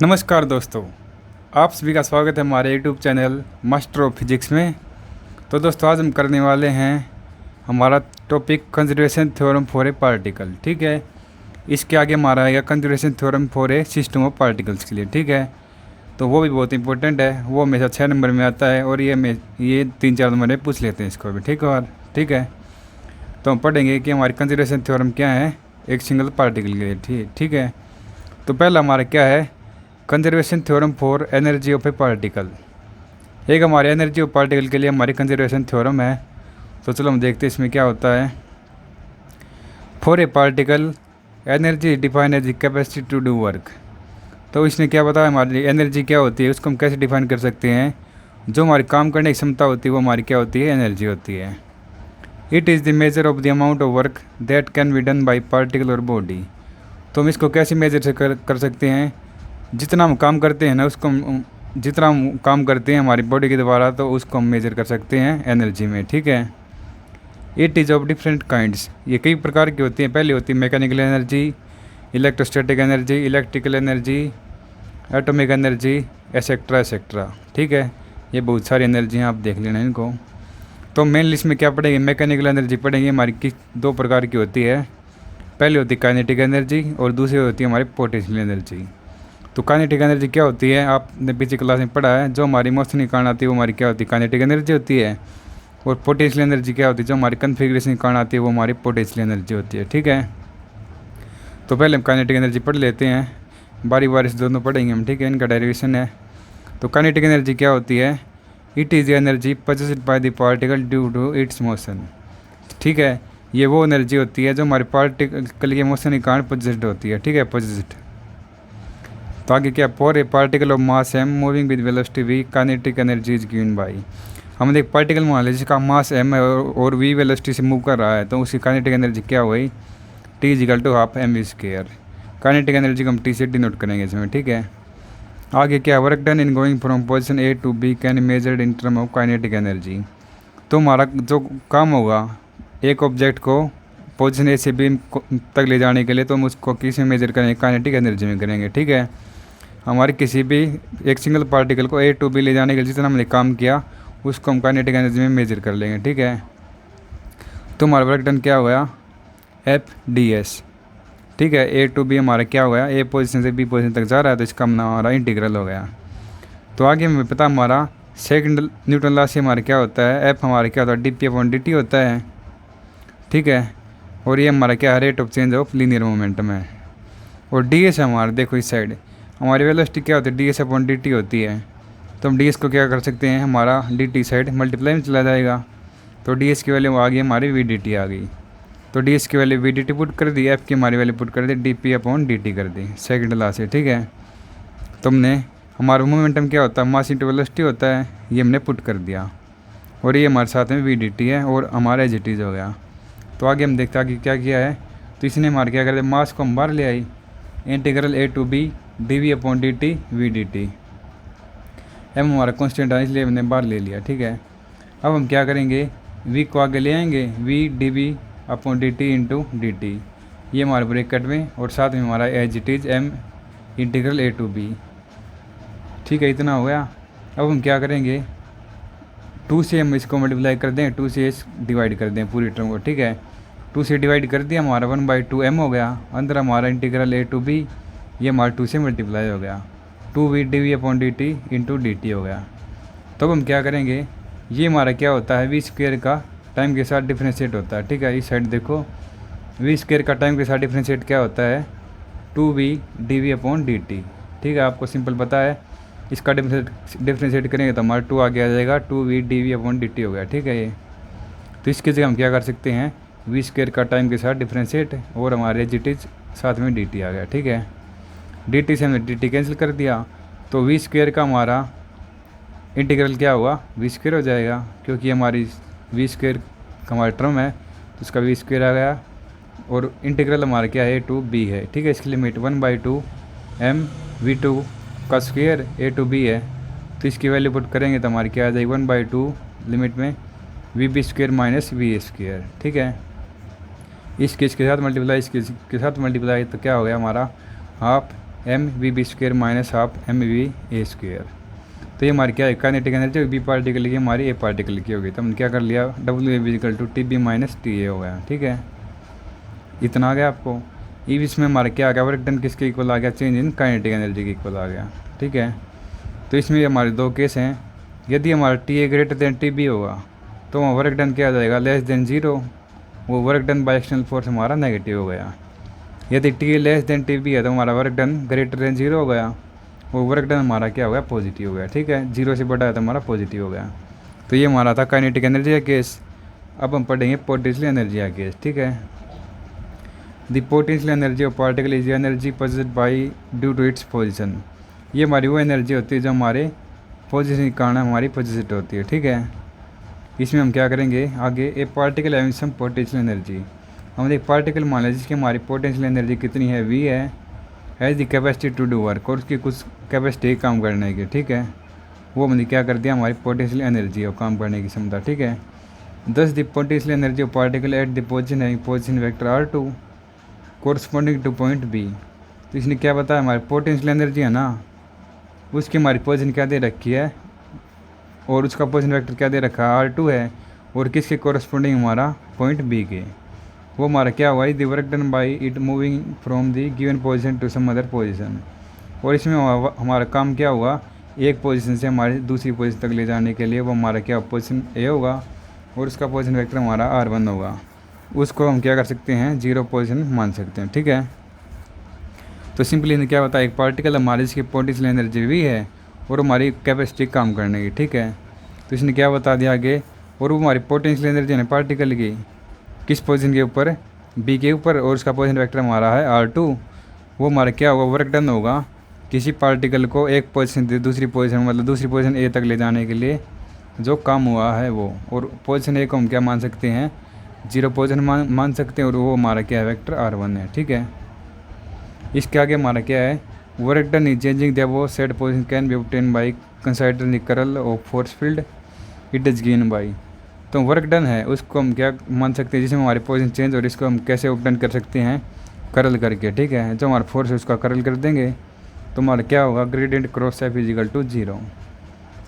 नमस्कार दोस्तों, आप सभी का स्वागत है हमारे YouTube channel master of physics में। तो दोस्तों, आज हम करने वाले हैं हमारा topic conservation theorem for a particle. ठीक है, इसके आगे हमारा आएगा conservation theorem for a system of particles के लिए। ठीक है, तो वो भी बहुत इंपॉर्टेंट है, वो हमेशा 6 नंबर में आता है और ये 3-4 नंबर में पूछ लेते हैं इसको भी। ठीक है, तो हम पढ़ेंगे कि हमारी कंजर्वेशन थ्योरम क्या है एक सिंगल पार्टिकल के लिए। ठीक है, तो पहला हमारा क्या है, conservation theorem for energy of A particle. एक हमारे एनर्जी ऑफ पार्टिकल के लिए हमारी कंजर्वेशन थ्योरम है। तो चलो हम देखते हैं इसमें क्या होता है। For a particle energy define as capacity to do work. तो इसने क्या बताया, हमारी एनर्जी क्या होती है, उसको हम कैसे डिफाइन कर सकते हैं। जो हमारी काम करने की क्षमता होती है वो हमारी क्या होती है, एनर्जी होती है। It is the measure of the amount of work that can be done by particle और बॉडी। तो हम इसको कैसे मेजर से कर सकते हैं, जितना हम काम करते हैं ना उसको जितना हम काम करते हैं हमारी बॉडी के द्वारा, तो उसको हम मेजर कर सकते हैं एनर्जी में। ठीक है, it is of different kinds, ये कई प्रकार की होती हैं। पहले होती है mechanical energy, electrostatic energy, electrical energy, atomic energy, et cetera et cetera. ठीक है, ये बहुत सारी एनर्जी हैं, आप देख लेना इनको। तो मेनली इसमें क्या पढ़ेंगे, मैकेनिकल एनर्जी पढ़ेंगे। हमारी किस 2 प्रकार की होती है, पहले होती है काइनेटिक एनर्जी और दूसरी होती है हमारी पोटेंशियल एनर्जी। तो काइनेटिक एनर्जी क्या होती है, आपने पिछली क्लास में पढ़ा है, जो हमारी मोशन के कारण आती है वो हमारी क्या होती है, काइनेटिक एनर्जी होती है। और पोटेंशियल एनर्जी क्या होती है, जो हमारी कन्फिग्रेशन के कारण आती है वो हमारी पोटेंशियल एनर्जी होती है। ठीक है, तो पहले हम काइनेटिक एनर्जी पढ़ लेते हैं, बारी बारी से दोनों पढ़ेंगे हम। ठीक है, इनका डेरिवेशन है। तो काइनेटिक एनर्जी क्या होती है, it is energy possessed by the particle due to its motion. ठीक है, ये वो एनर्जी होती है जो हमारे पार्टिकल के मोशन के कारण पोजेस्ड होती है। ठीक है, पोजेस्ड। तो आगे क्या, for a particle of mass M moving with velocity V kinetic energy is given by. हम एक पार्टिकल मान लें जिसका मास एम है और वी वेलोसिटी से मूव कर रहा है, तो उसकी काइनेटिक एनर्जी क्या हुई, T is equal to half M V square. Kinetic energy को हम टी से डिनोट करेंगे इसमें। ठीक है, आगे क्या, work done in going from position A to B can measured in term of kinetic energy. तो हमारा जो काम होगा एक ऑब्जेक्ट को पोजिशन ए से बी तक ले जाने के लिए, तो हम उसको किस में मेजर करेंगे, काइनेटिक एनर्जी में करेंगे। ठीक है, हमारी किसी भी एक सिंगल पार्टिकल को ए टू बी ले जाने के लिए जितना हमने काम किया उसको हम काइनेटिक एनर्जी में मेजर कर लेंगे। ठीक है, तो हमारा वर्क डन क्या हुआ, एफ डी एस। ठीक है, ए टू बी हमारा क्या हुआ, ए पोजीशन से बी पोजीशन तक जा रहा है, तो इसका हमारा इंटीग्रल हो गया। तो आगे हमें पता हमारा सेकंड न्यूटन लॉ से हमारा क्या होता है, एफ हमारा क्या होता है, D P upon D T होता है। ठीक है, और ये हमारा क्या है, rate of change of linear momentum है। और डी एस हमारा देखो इस साइड हमारी वेलोसिटी क्या होती है, D S upon D T होती है। तो हम डी एस को क्या कर सकते हैं, हमारा डी टी साइड मल्टीप्लाई में चला जाएगा। तो डी एस की वैल्यू आ गई हमारी वी डी टी आ गई। तो डी एस की value V D T put कर दी, एफ की हमारी वैल्यू पुट कर दी, D P upon D T कर दी सेकंड लॉ से। ठीक है, तो हमने हमारा मोमेंटम क्या होता है, मास इंटू वेलोसिटी होता है, ये हमने पुट कर दिया। और ये हमारे साथ में वी डी टी है और हमारा एज इट इज़ हो गया। तो आगे हम देखते हैं आगे क्या किया है। तो इसने हमारे क्या कर दिया, मास को हम बाहर ले आई, integral A to B D V upon D T V D T. M हमारा कॉन्स्टेंट है इसलिए हमने बाहर ले लिया। ठीक है, अब हम क्या करेंगे, वी को आगे ले आएंगे, V D V upon D T into D T, ये हमारे ब्रैकेट में, और साथ में हमारा as it is M integral A to B. ठीक है, इतना हो गया। अब हम क्या करेंगे, 2 से हम इसको मल्टीप्लाई कर दें, 2 से इस डिवाइड कर दें पूरी टर्म को। ठीक है, 2 से डिवाइड कर दिया, हमारा 1/2 एम हो गया। अंदर हमारा इंटीग्रल ए टू बी, ये हमारा 2 से मल्टीप्लाई हो गया, 2 V D V upon D T into D T हो गया। तब हम क्या करेंगे, ये हमारा क्या होता है, वी स्क्वायर का टाइम के साथ डिफ्रेंशिएट होता है। ठीक है, इस साइड देखो, वी स्क्वायर का टाइम के साथ डिफ्रेंशिएट क्या होता है, 2 V D V upon D T. ठीक है, आपको सिंपल पता है, इसका डिफ्रेंशिएट करेंगे तो हमारा 2 आगे आ जाएगा, 2 V D V upon D T हो गया। ठीक है, ये तो इसकी जगह हम क्या कर सकते हैं, वी स्क्वायर का टाइम के साथ डिफ्रेंशिएट और हमारे एज इट इज़ साथ में डी टी आ गया। ठीक है, डी टी से हमने डी टी कैंसिल कर दिया, तो वी स्क्वायर का हमारा इंटीग्रल क्या हुआ, वी स्क्वायर हो जाएगा, क्योंकि हमारी वी स्क्वायर का हमारा टर्म है तो इसका वी स्क्वायर आ गया। और इंटीग्रल हमारा क्या है, ए टू बी है। ठीक है, इसकी लिमिट 1/2 एम वी टू का स्क्वायर ए टू बी है, तो इसकी वैल्यू पुट करेंगे तो हमारी क्या आ जाएगी, 1/2 लिमिट में V B square minus V square. ठीक है, इसके साथ मल्टीप्लाई, इसके साथ मल्टीप्लाई, तो क्या हो गया हमारा half M V B square minus half M V A square. तो ये हमारी क्या है, काइनेटिक एनर्जी बी पार्टिकल की हमारी ए पार्टिकल की होगी। तो हमने क्या कर लिया, W A B equal to T B minus T A हो गया। ठीक है, इतना आ गया आपको। इसमें हमारा क्या आ गया, वर्क डन किसके इक्वल आ गया, चेंज इन काइनेटिक एनर्जी के इक्वल आ गया। ठीक है, तो इसमें हमारे दो केस हैं। यदि हमारा T A greater than T B होगा तो वहाँ वर्क डन क्या आ जाएगा, लेस देन ज़ीरो। वो work done by external force हमारा नेगेटिव हो गया। यदि T A less than T B है तो हमारा work done greater than zero हो गया। वो वर्क डन हमारा क्या हो गया, पॉजिटिव हो गया। ठीक है, जीरो से बड़ा है तो हमारा पॉजिटिव हो गया। तो ये हमारा था काइनेटिक एनर्जी का केस। अब हम पढ़ेंगे पोटेंशियल एनर्जी का केस। ठीक है, the potential energy of particle is energy possessed by due to its position. ये हमारी वो एनर्जी होती है जो हमारे पोजिशन के कारण हमारी पोजेस्ड होती है। ठीक है, इसमें हम क्या करेंगे आगे, a particle having some potential energy. हम एक पार्टिकल मान लें जिसकी हमारी पोटेंशियल एनर्जी कितनी है, वी है दी कैपेसिटी टू डू वर्क, और उसकी कुछ कैपेसिटी काम करने की। ठीक है, वो हमने क्या कर दिया, हमारी पोटेंशियल एनर्जी और काम करने की क्षमता। ठीक है, thus the potential energy of particle at the position है position vector R two corresponding to point B. तो इसने क्या बताया, हमारी पोटेंशियल एनर्जी है ना, उसकी हमारी पोजिशन क्या दे रखी है और उसका पोजिशन वेक्टर क्या दे रखा है, R2 है, और किसके कोरस्पॉन्डिंग हमारा पॉइंट बी के। वो हमारा क्या हुआ, the work done by it moving from the given position to some other position. और इसमें हमारा काम क्या हुआ, एक पोजीशन से हमारी दूसरी पोजीशन तक ले जाने के लिए वो हमारा क्या पोजीशन ए होगा और उसका पोजीशन वेक्टर हमारा R1 होगा। उसको हम क्या कर सकते हैं, जीरो पोजीशन मान सकते हैं। ठीक है, तो सिंपली इन्हें क्या बताया, एक पार्टिकल हमारी इसकी पोटेंशियल एनर्जी भी है और हमारी कैपेसिटी काम करने की। ठीक है, तो इसने क्या बता दिया आगे, और वो हमारी पोटेंशियल एनर्जी है पार्टिकल की किस पोजीशन के ऊपर, बी के ऊपर, और उसका पोजीशन वेक्टर हमारा है R2। वो हमारा क्या होगा, वर्क डन होगा किसी पार्टिकल को एक पोजीशन से दूसरी पोजीशन, मतलब दूसरी पोजीशन ए तक ले जाने के लिए जो काम हुआ है वो। और पोजीशन ए को हम क्या मान सकते हैं, जीरो पोजीशन मान सकते हैं, और वो हमारा क्या है, वेक्टर R1 है। ठीक है, इसके आगे हमारा क्या है, work done is changing the वो set position can be obtain by considering the curl of force field it is given by. तो वर्क डन है उसको हम क्या मान सकते हैं, जिसमें हमारी पोजीशन चेंज, और इसको हम कैसे ऑब्टेन कर सकते हैं, करल करके। ठीक है, जो हमारा फोर्स है उसका करल कर देंगे तो हमारा क्या होगा, gradient cross F is equal to zero.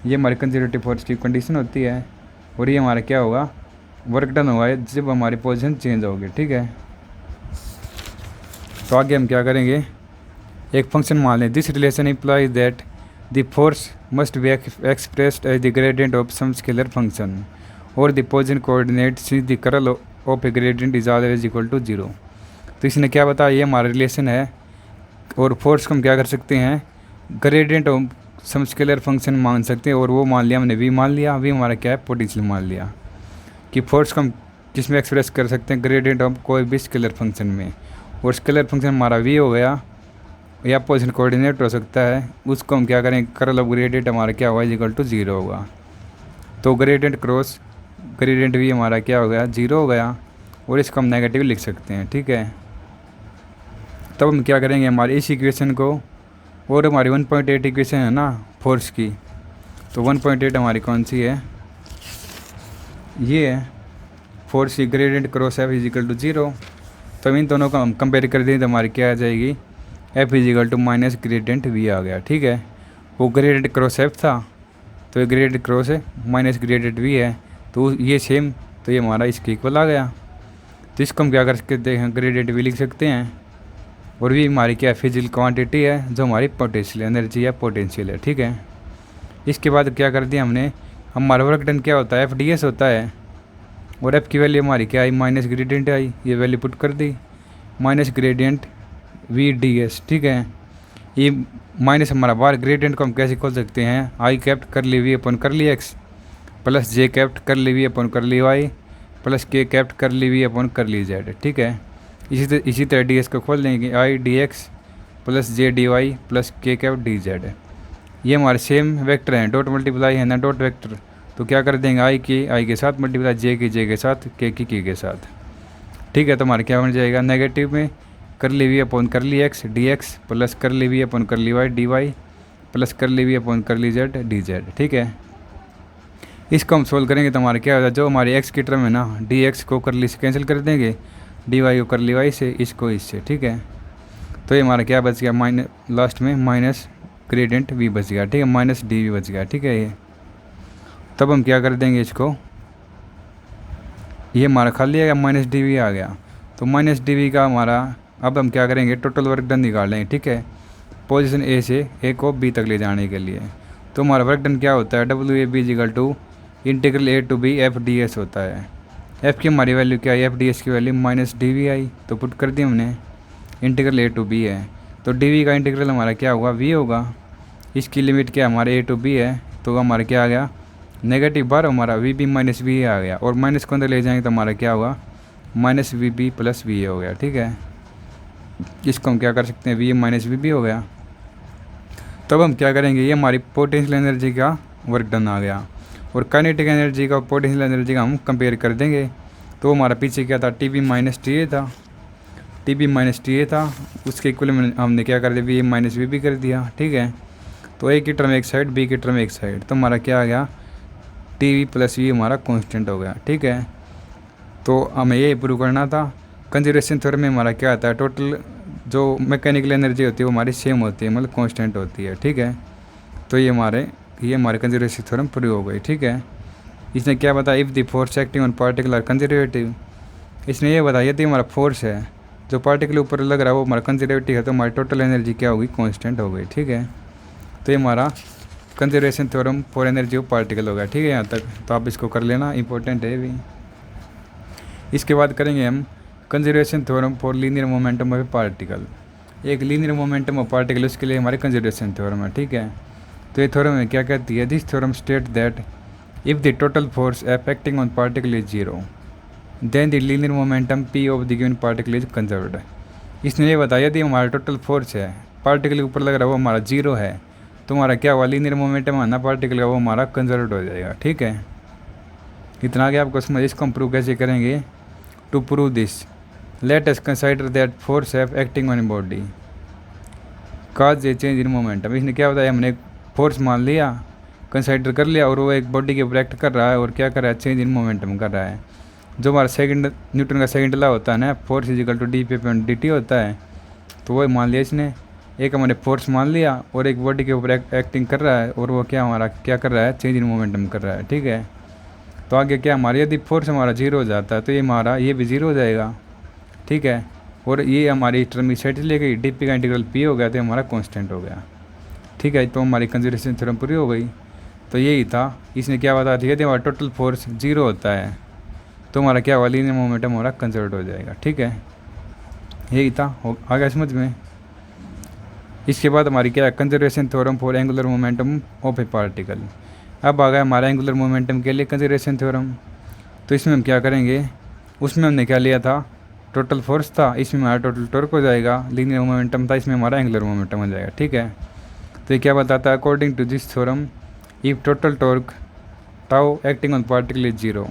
ये हमारी कंजर्वेटिव फोर्स की कंडीशन होती है, और ये हमारा क्या होगा, वर्क डन होगा जब हमारी पोजीशन चेंज होगी। ठीक है, तो आगे हम क्या करेंगे, एक फंक्शन मान लें, this relation implies that the force must be expressed as the gradient of some scalar function और the position coordinate since the curl of a gradient is always equal to zero. तो इसने क्या बताया, ये हमारा relation है, और force को हम क्या कर सकते हैं, gradient of some scalar function मान सकते हैं, और वो मान लिया हमने, वी मान लिया, वी हमारा क्या है, पोटेंशियल मान लिया, कि फोर्स को हम किस में एक्सप्रेस कर सकते हैं, ग्रेडियंट ऑफ कोई भी स्केलर फंक्शन में। और स्केलर फंक्शन हमारा वी हो गया, या पोजीशन कोऑर्डिनेट हो सकता है, उसको हम क्या करें, कर्ल ऑफ ग्रेडियंट हमारा क्या होगा, इक्वल टू जीरो होगा। तो ग्रेडियंट क्रॉस ग्रेडियंट भी हमारा क्या हो गया, जीरो हो गया, और इसको हम नेगेटिव लिख सकते हैं। ठीक है, तब हम क्या करेंगे, हमारी इस इक्वेशन को, और हमारी 1.8 इक्वेशन है ना फोर्स की, तो 1.8 हमारी कौन सी है, ये है फोर्स की gradient cross F is equal to zero. तो इन दोनों को हम कंपेयर कर दें तो हमारी क्या आ जाएगी, F is equal to minus gradient V आ गया। ठीक है, वो ग्रेडियंट क्रॉस एफ था, तो ये ग्रेडियंट क्रॉस है माइनस ग्रेडियंट वी है, तो ये सेम, तो ये हमारा इसके इक्वल आ गया। तो इसको हम क्या कर सकते हैं, ग्रेडियंट वी लिख सकते हैं, और भी हमारी क्या फिजिकल क्वांटिटी है जो हमारी पोटेंशियल एनर्जी या पोटेंशियल है। ठीक है, इसके बाद क्या कर दिया हमने, हमारा वर्क डन क्या होता है, FDS होता है, और एफ की वैल्यू हमारी क्या आई, माइनस ग्रेडियंट आई, ये वैल्यू पुट कर दी, माइनस ग्रेडियंट VDS। ठीक है, ये माइनस हमारा बार, ग्रेडियंट को हम कैसे खोल सकते हैं, आई कैप्ट कर ली वी अपन कर ली एक्स प्लस जे कैप्ट कर ली वी अपन कर ली वाई प्लस के कैप्ट कर ली वी अपन कर ली जेड। ठीक है, इसी तरह डी एस को खोल देंगे, I D X plus J D Y plus K cap D Z. ये हमारे सेम वेक्टर हैं, डॉट मल्टीप्लाई है ना डॉट वेक्टर, तो क्या कर देंगे, आई के साथ मल्टीप्लाई, जे के साथ, के के साथ। ठीक है, तो हमारे क्या बन जाएगा, नेगेटिव में कर ली वी अपन कर ली एक्स डी एक्स प्लस कर ली वी अपन कर ली वाई डी वाई प्लस कर ली वी अपन कर ली जेड डी जेड। ठीक है, इसको हम सोल्व करेंगे तो हमारे क्या होगा, जो हमारी एक्स की टर्म है ना, डी एक्स को कर ली से कैंसिल कर देंगे, डी वाई को कर ली वाई से, इसको इससे। ठीक है, तो ये हमारा क्या बच गया, माइनस लास्ट में माइनस ग्रेडियंट वी बच गया, ठीक है, माइनस डी वी बच गया, ठीक है। ये तब हम क्या कर देंगे इसको, ये हमारा खाली आ गया, माइनस डी वी आ गया। तो माइनस डी वी का हमारा अब हम क्या करेंगे, टोटल वर्क डन निकाल लेंगे, ठीक है, पोजीशन ए से ए को बी तक ले जाने के लिए। तो हमारा वर्क डन क्या होता है, W A B equal to integral A to B F D S होता है। एफ की हमारी वैल्यू क्या है, एफ डी एस की value minus D V I, तो पुट कर दी हमने, इंटीग्रल ए टू बी है, तो डी वी का इंटीग्रल हमारा क्या होगा, वी होगा। इसकी लिमिट क्या हमारे ए टू बी है, तो हमारा क्या आ गया, नेगेटिव बार हमारा वी बी माइनस वी आ गया, और माइनस को अंदर ले जाएंगे तो हमारा क्या होगा, minus V B plus V A हो गया, ठीक है। इसको हम क्या कर सकते हैं, V A minus V B हो गया। तब हम क्या करेंगे, ये हमारी पोटेंशियल एनर्जी का वर्क डन आ गया, और काइनेटिक एनर्जी का पोटेंशियल एनर्जी का हम कंपेयर कर देंगे। तो हमारा पीछे क्या था, T B minus T A था, T B minus T A था, उसके इक्वल में हमने क्या कर दिया, V A minus V B कर दिया, ठीक है। तो ए की टर्म एक साइड, बी की टर्म एक साइड, तो हमारा क्या आ गया, टी वी प्लस वी हमारा कांस्टेंट हो गया, ठीक है। तो हमें ये प्रूव करना था। कंजर्वेशन थ्योरम में हमारा क्या आता है, टोटल जो मैकेनिकल एनर्जी होती है वो हमारी सेम होती है, मतलब कांस्टेंट होती है, ठीक है। तो ये हमारे कंजर्वेशन थ्योरम प्रूव हो गई, ठीक है। इसने क्या बताया, if the force acting on particle are conservative, इसने ये बताया यदि हमारा फोर्स है जो पार्टिकल ऊपर लग रहा है वो हमारा कंजर्वेटिव है, तो हमारी टोटल एनर्जी क्या होगी, कांस्टेंट हो गई, ठीक है। तो ये हमारा conservation theorem for energy of particle हो गया, ठीक है यहाँ तक। तो आप इसको कर लेना, इंपॉर्टेंट है भी। इसके बाद करेंगे हम conservation theorem for linear momentum of particle. एक लीनियर मोमेंटम ऑफ पार्टिकल, उसके लिए हमारे कंजर्वेशन थ्योरम है, ठीक है। तो ये थ्योरम में क्या कहती है, this theorem state that if the total force F acting on particle is zero then the linear momentum P of the given particle is conserved. इसने ये बताया यदि हमारा टोटल फोर्स है पार्टिकल के ऊपर लग रहा है वो हमारा जीरो है, तो हमारा क्या हुआ, लीनियर मोमेंटम आना पार्टिकल का वो हमारा कंजर्व्ड हो जाएगा, ठीक है। इतना आगे आपको समझ, इसको हम प्रूव कैसे करेंगे। To prove this let us consider that force F acting on body cause a change in momentum. इसने क्या बताया, हमने फोर्स मान लिया, कंसिडर कर लिया, और वो एक बॉडी के ऊपर एक्ट कर रहा है, और क्या कर रहा है, चेंज इन मोमेंटम कर रहा है। जो हमारा सेकंड न्यूटन का सेकंड लॉ होता है ना, force equal to D P upon D T होता है, तो वो मान लिया इसने। एक हमने फोर्स मान लिया और एक बॉडी के ऊपर एक्टिंग कर रहा है, और वो क्या हमारा क्या कर रहा है, चेंज इन मोमेंटम कर रहा है, ठीक है। तो आगे क्या हमारा, यदि फोर्स हमारा जीरो हो जाता है तो ये भी जीरो हो जाएगा, ठीक है। और ये हमारी टर्म इस साइड चली गई, डी पी का इंटीग्रल पी हो गया, तो हमारा कांस्टेंट हो गया, ठीक है। तो हमारी कंजर्वेशन थ्योरम पूरी हो गई। तो यही था, इसने क्या बताया था, यदि हमारा टोटल फोर्स जीरो होता है तो हमारा क्या हुआ, लीनियर मोमेंटम हमारा कंजर्व हो जाएगा, ठीक है। यही था, आ गया समझ में। इसके बाद हमारी क्या है, conservation theorem for angular momentum of A particle. अब आ गया हमारा एंगुलर मोमेंटम के लिए कंजर्वेशन थ्योरम। तो इसमें हम क्या करेंगे, उसमें हमने क्या लिया था, टोटल फोर्स था, इसमें हमारा टोटल टॉर्क हो जाएगा, लीनियर मोमेंटम था, इसमें हमारा एंगुलर मोमेंटम हो जाएगा, ठीक है। तो ये क्या बताता है, according to this theorem if total torque tau acting on particle is zero.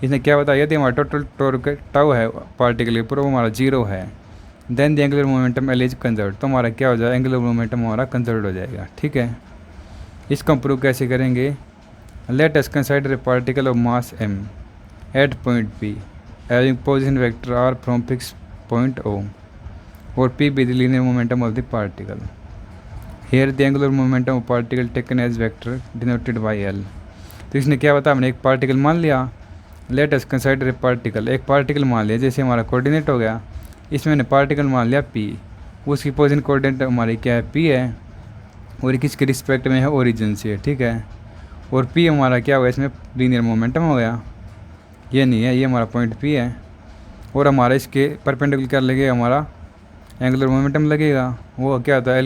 इसने क्या बताया, यदि हमारा टोटल टॉर्क टाउ है पार्टिकल के ऊपर वो हमारा जीरो है, then the angular momentum L is conserve, तो हमारा क्या हो जाएगा, एंगुलर मोमेंटम हमारा कंजर्व हो जाएगा, ठीक है। इसको हम प्रूव कैसे करेंगे, let us consider a particle of mass m at point p having position vector r from fixed point O or p be the linear momentum of the particle. Here the angular momentum of particle taken as vector denoted by L. तो इसने क्या बताया, हमने एक particle मान लिया, late us consider a particle, एक particle मान लिया, जैसे हमारा कोऑर्डिनेट हो गया, इसमें मैंने पार्टिकल मान लिया p, उसकी पोजिशन कोऑर्डिनेट हमारी क्या है, p है, और किसके रिस्पेक्ट में है, ओरिजिन से, ठीक है। और p हमारा क्या हुआ, इसमें लीनियर मोमेंटम हो गया, ये नहीं है, ये हमारा पॉइंट p है, और हमारा इसके परपेंडिकुलर क्या लगेगा, हमारा एंगुलर मोमेंटम लगेगा, वो क्या होता है,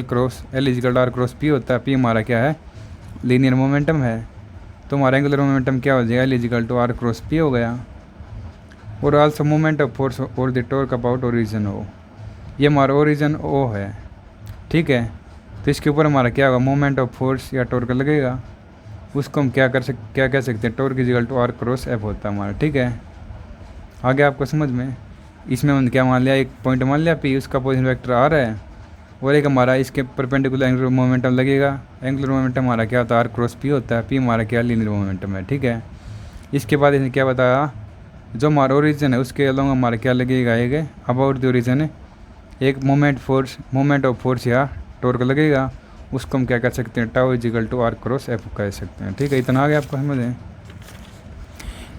L equal R cross p होता है, p हमारा क्या है, लीनियर मोमेंटम है, तो हमारा एंगुलर मोमेंटम क्या हो जाएगा, L equal to R cross p हो गया। और आल्सो मोमेंट ऑफ फोर्स और the torque about origin O, ये हमारा ओरिजिन O है, ठीक है। तो इसके ऊपर हमारा क्या होगा, मोमेंट ऑफ फोर्स या टॉर्क लगेगा, उसको हम क्या कह सकते हैं, torque equal to R cross F होता है हमारा, ठीक है। आगे आपको समझ में, इसमें हमने क्या मान लिया, एक पॉइंट मान लिया p, उसका पोजिशन वेक्टर आर है, और एक हमारा इसके परपेंडिकुलर एंगुलर मोमेंटम लगेगा, एंगुलर मोमेंटम हमारा क्या होता है, आर क्रॉस p होता है, p हमारा क्या लीनियर मोमेंटम है, ठीक है। इसके बाद इसने क्या बताया, जो हमारा ओरिजिन है उसके अलोंग हमारा क्या लगेगा, एक अबाउट द ओरिजिन एक मोमेंट ऑफ फोर्स या टॉर्क लगेगा, उसको हम क्या कह सकते हैं, tau equal to R cross F कह सकते हैं। ठीक है, इतना आ गया आपको समझ में।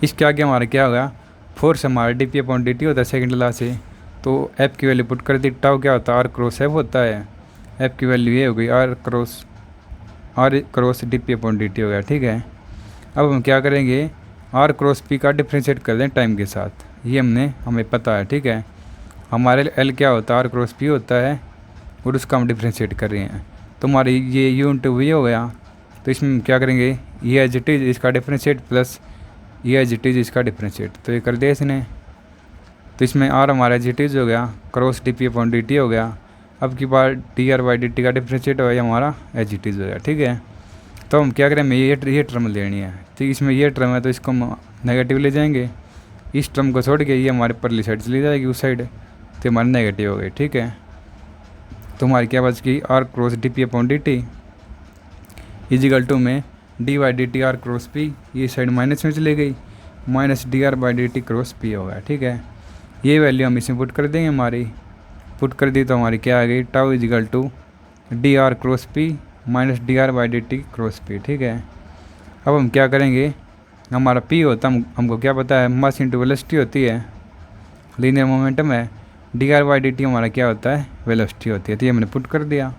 इसके आगे हमारा क्या होगा, फोर्स हमारा D P upon D T होता है सेकेंड लॉ से, तो एफ की वैल्यू पुट कर दी, टाउ क्या होता है, आर क्रॉस एफ होता है, एफ की वैल्यू ये हो गई R cross D P upon D T हो गया। ठीक है, अब हम क्या करेंगे, आर क्रॉस पी का डिफ्रेंशिएट कर दें टाइम के साथ, ये हमें पता है। ठीक है, हमारे एल क्या होता है, आर क्रॉस पी होता है, और उसका हम डिफ्रेंशिएट कर रहे हैं, तो हमारी ये यू इंटू वी हो गया। तो इसमें हम क्या करेंगे, ये एज इट इज़ इसका डिफ्रेंशिएट प्लस ये एज इट इज़ इसका डिफ्रेंशिएट, तो ये कर दिया इसने। तो इसमें आर हमारा एज इट इज़ हो गया, cross D P upon D T हो गया। अब की बार D R by D T का डिफ्रेंशिएट हो गया, हमारा एज इट इज़ हो गया। ठीक है, तो हम क्या करें, हमें ये टर्म लेनी है। ठीक, इसमें ये टर्म है तो इसको हम नेगेटिव ले जाएंगे, इस टर्म को छोड़ के ये हमारे परली साइड चली जाएगी उस साइड, तो हमारी नेगेटिव हो गई। ठीक है, तो हमारी क्या बच गई, R cross D P upon D T is equal to में D Y D T R cross P, ये साइड माइनस में चली गई, minus D R by D T cross P होगा। ठीक है, ये वैल्यू हम इसमें पुट कर देंगे, हमारी पुट कर दी तो हमारी क्या आ गई, tau equal to D R cross P minus D R by D T cross P. ठीक है, अब हम क्या करेंगे, हमारा पी होता हमको क्या पता है, मास इंटू वेलोसिटी होती है, लीनियर मोमेंटम है, D R by D T हमारा क्या होता है, वेलोसिटी होती है। तो ये हमने पुट कर दिया,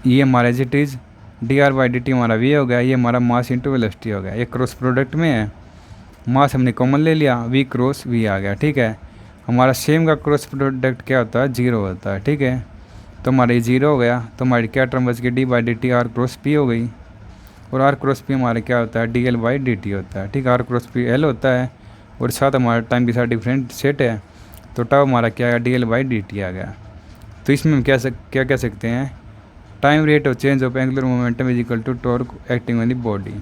ये हमारा as it is D R by D T हमारा वी हो गया, ये हमारा मास इंटू वेलोसिटी हो गया, ये क्रॉस प्रोडक्ट में है, मास हमने कॉमन ले लिया, वी क्रॉस वी आ गया। ठीक है, हमारा सेम का क्रॉस प्रोडक्ट क्या होता है, जीरो होता है। ठीक है, तो हमारा ये जीरो हो गया, तो हमारी क्या टर्म बच गई, D by D T R cross P हो गई, और आर क्रॉस पी हमारा क्या होता है, D L by D T होता है। ठीक है, आर क्रॉस पी एल होता है, और साथ हमारा टाइम के साथ डिफरेंट सेट है, तो टाउ हमारा क्या है, D L by D T आ गया। तो इसमें हम क्या कह सकते हैं, time rate of change of angular momentum is equal to torque acting on the body.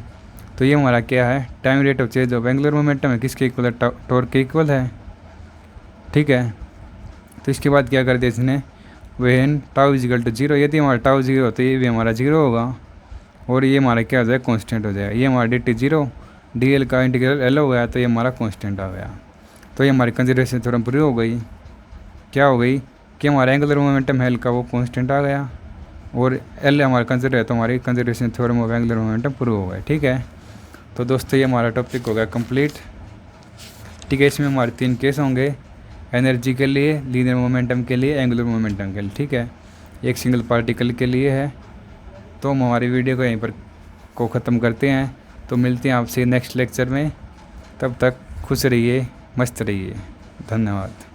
तो ये हमारा क्या है, time rate of change of angular momentum है, किसके इक्वल है, टॉर्क के इक्वल है। ठीक है, तो इसके बाद क्या कर दिया इसने, when tau is equal to zero, यदि हमारा टाउ जीरो तो ये भी हमारा जीरो होगा, और ये हमारा क्या हो जाएगा, कॉन्स्टेंट हो जाएगा। ये हमारा D T zero, D L का इंटीग्रल एल हो गया, तो ये हमारा कॉन्स्टेंट आ गया। तो ये हमारी कंसिडरेशन थ्योरम पूरी हो गई। क्या हो गई कि हमारा एंगुलर मोमेंटम एल का वो कॉन्स्टेंट आ गया, और एल हमारा कंसिडर है, तो हमारी consideration theorem of angular momentum prove हो गया। ठीक है, तो दोस्तों ये हमारा टॉपिक हो गया कंप्लीट। ठीक है, इसमें हमारे 3 केस होंगे, एनर्जी के लिए, लीनियर मोमेंटम के लिए, एंगुलर मोमेंटम के लिए। ठीक है, एक सिंगल पार्टिकल के लिए है। तो हम हमारी वीडियो को यहीं पर ख़त्म करते हैं, तो मिलते हैं आपसे नेक्स्ट लेक्चर में। तब तक खुश रहिए, मस्त रहिए, धन्यवाद।